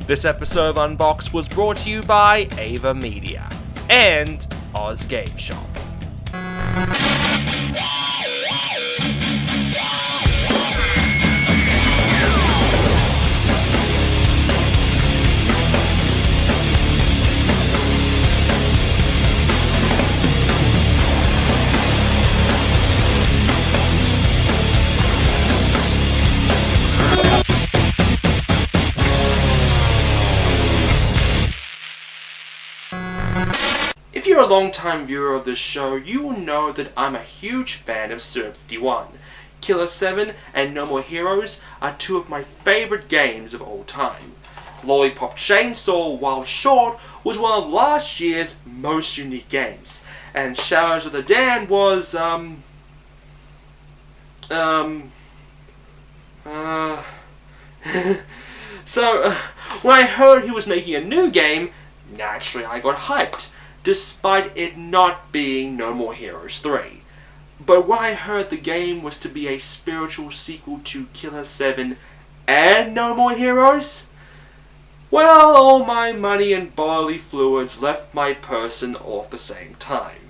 This episode of Unboxed was brought to you by Ava Media and Oz Game Shop. If you're a long-time viewer of this show, you will know that I'm a huge fan of s3e29. Killer 7 and No More Heroes are two of my favorite games of all time. Lollipop Chainsaw, while short, was one of last year's most unique games, and Shadows of the Damned was, So, when I heard he was making a new game, naturally I got hyped, despite it not being No More Heroes 3. But when I heard the game was to be a spiritual sequel to Killer 7 and No More Heroes, well, all my money and bodily fluids left my person all at the same time.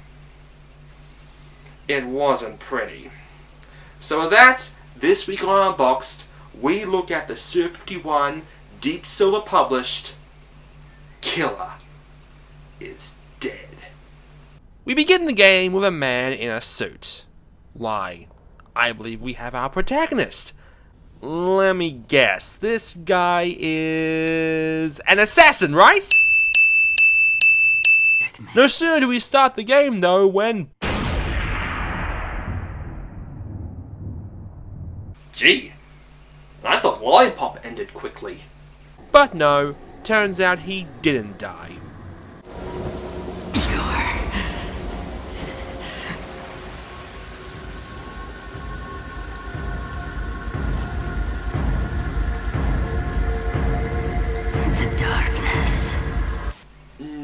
It wasn't pretty. So with that, this week on Unboxed, we look at the s3e29 Deep Silver published Killer is Dead. We begin the game with a man in a suit. Why, I believe we have our protagonist. Let me guess, this guy is an assassin, right? No sooner do we start the game though when... Gee, I thought Lollipop ended quickly. But no, turns out he didn't die.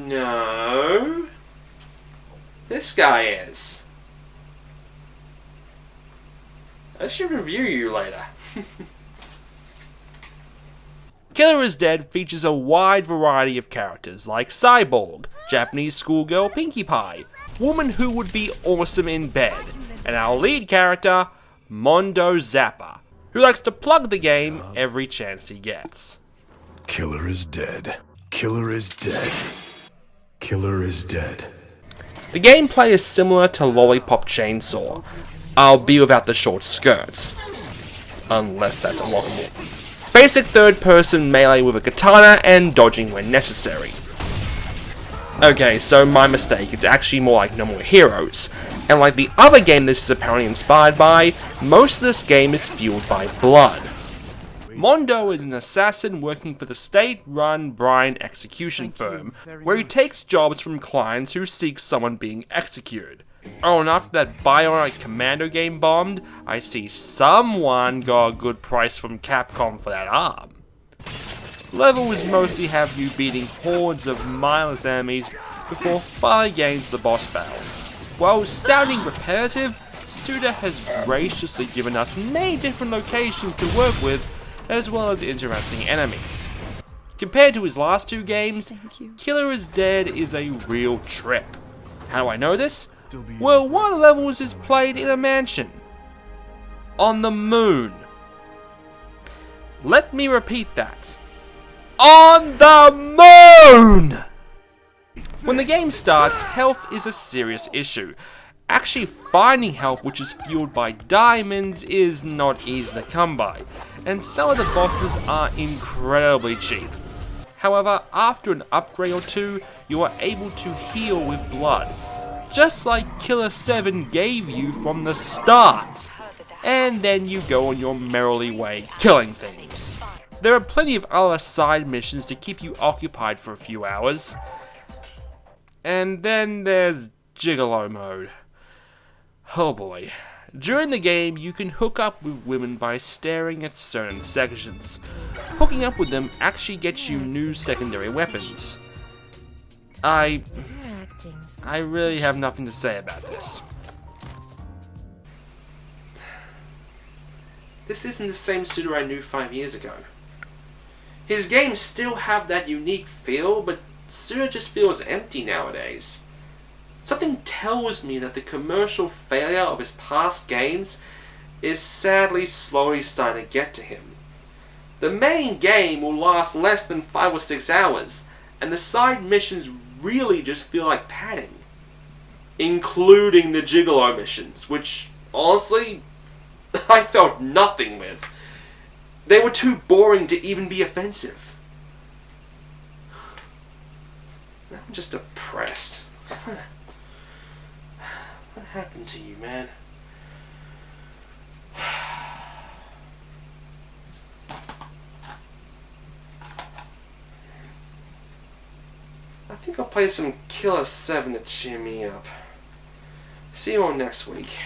No. This guy is. I should review you later. Killer is Dead features a wide variety of characters like Cyborg, Japanese schoolgirl Pinkie Pie, woman who would be awesome in bed, and our lead character, Mondo Zappa, who likes to plug the game every chance he gets. Killer is dead. Killer is dead. Killer is dead. The gameplay is similar to Lollipop Chainsaw, albeit without the short skirts. Unless that's unlockable. Basic third-person melee with a katana and dodging when necessary. Okay, so my mistake, it's actually more like No More Heroes. And like the other game this is apparently inspired by, most of this game is fueled by blood. Mondo is an assassin working for the state-run Bryan execution firm, where he takes jobs from clients who seek someone being executed. Oh, and after that Bionic Commando game bombed, I see someone got a good price from Capcom for that arm. Levels mostly have you beating hordes of mindless enemies before finally getting to the boss battle. While sounding repetitive, Suda has graciously given us many different locations to work with, as well as interesting enemies. Compared to his last two games, Killer is Dead is a real trip. How do I know this? Well, one of the levels is played in a mansion. On the moon. Let me repeat that. On the moon! When the game starts, health is a serious issue. Actually finding health which is fueled by diamonds is not easy to come by, and some of the bosses are incredibly cheap. However, after an upgrade or two, you are able to heal with blood, just like Killer 7 gave you from the start, and then you go on your merrily way killing things. There are plenty of other side missions to keep you occupied for a few hours, and then there's Gigolo mode. Oh boy. During the game, you can hook up with women by staring at certain sections. Hooking up with them actually gets you new secondary weapons. I really have nothing to say about this. This isn't the same Suda I knew 5 years ago. His games still have that unique feel, but Suda just feels empty nowadays. Something tells me that the commercial failure of his past games is sadly slowly starting to get to him. The main game will last less than 5 or 6 hours, and the side missions really just feel like padding. Including the Gigolo missions, which, honestly, I felt nothing with. They were too boring to even be offensive. I'm just depressed. What happened to you, man? I think I'll play some Killer 7 to cheer me up. See you all next week.